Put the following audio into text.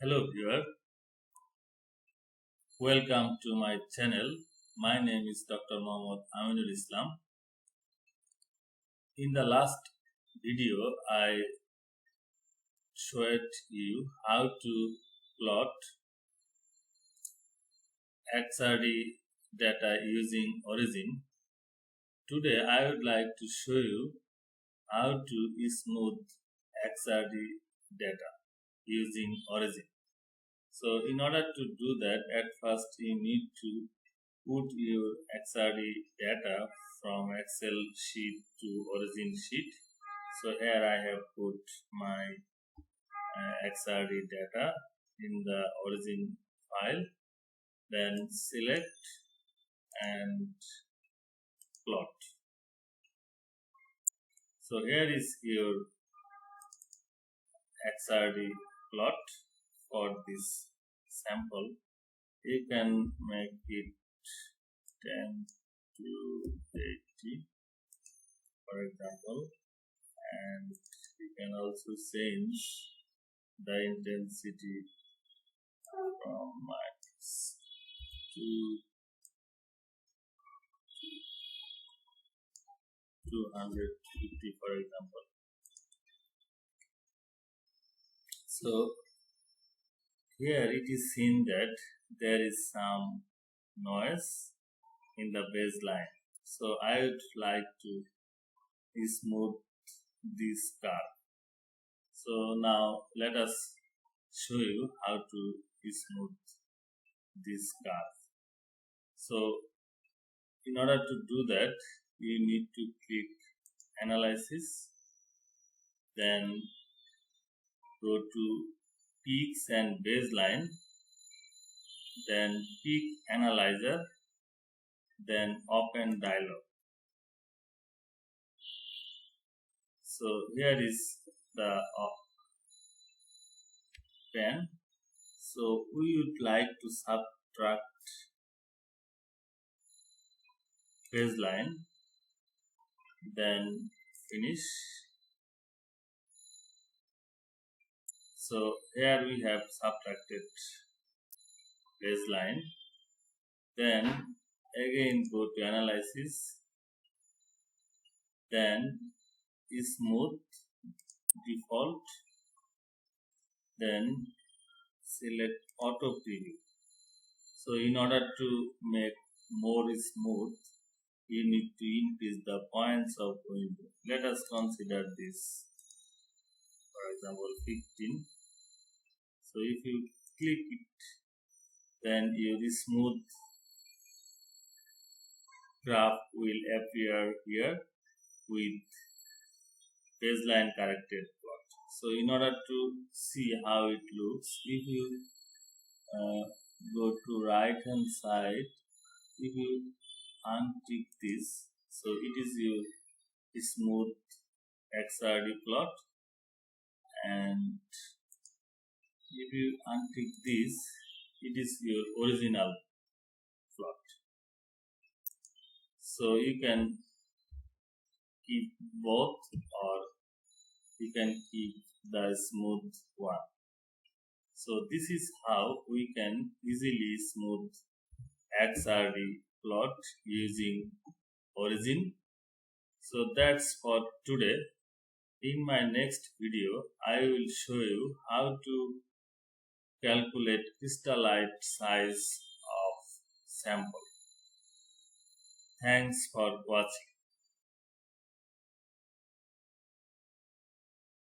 Hello viewer, welcome to my channel. My name is Dr. Mohammad Aminul Islam. In the last video, I showed you how to plot XRD data using Origin. Today, I would like to show you how to smooth XRD data using Origin. So in order to do that, at first you need to put your XRD data from Excel sheet to Origin sheet. So here I have put my XRD data in the Origin file. Then select and plot. So here is your XRD plot for this sample. You can make it 10 to 80 for example, and you can also change the intensity from max to 250 for example. So here it is seen that there is some noise in the baseline. So I would like to smooth this curve. So now let us show you how to smooth this curve. So in order to do that, you need to click Analysis, then go to Peaks and Baseline, then Peak Analyzer, then Open Dialog. So here is the pen. So we would like to subtract baseline, then finish. So here we have subtracted baseline. Then again go to Analysis, then Smooth Default, then select Auto Preview. So in order to make more smooth, you need to increase the points of window. Let us consider this, for example 15. So if you click it, then your smooth graph will appear here with baseline corrected plot. So in order to see how it looks, if you go to right hand side, if you untick this, so it is your smooth XRD plot, and if you untick this, it is your original plot. So you can keep both, or you can keep the smooth one. So this is how we can easily smooth XRD plot using Origin. So that's for today. In my next video, I will show you how to calculate crystallite size of sample. Thanks for watching.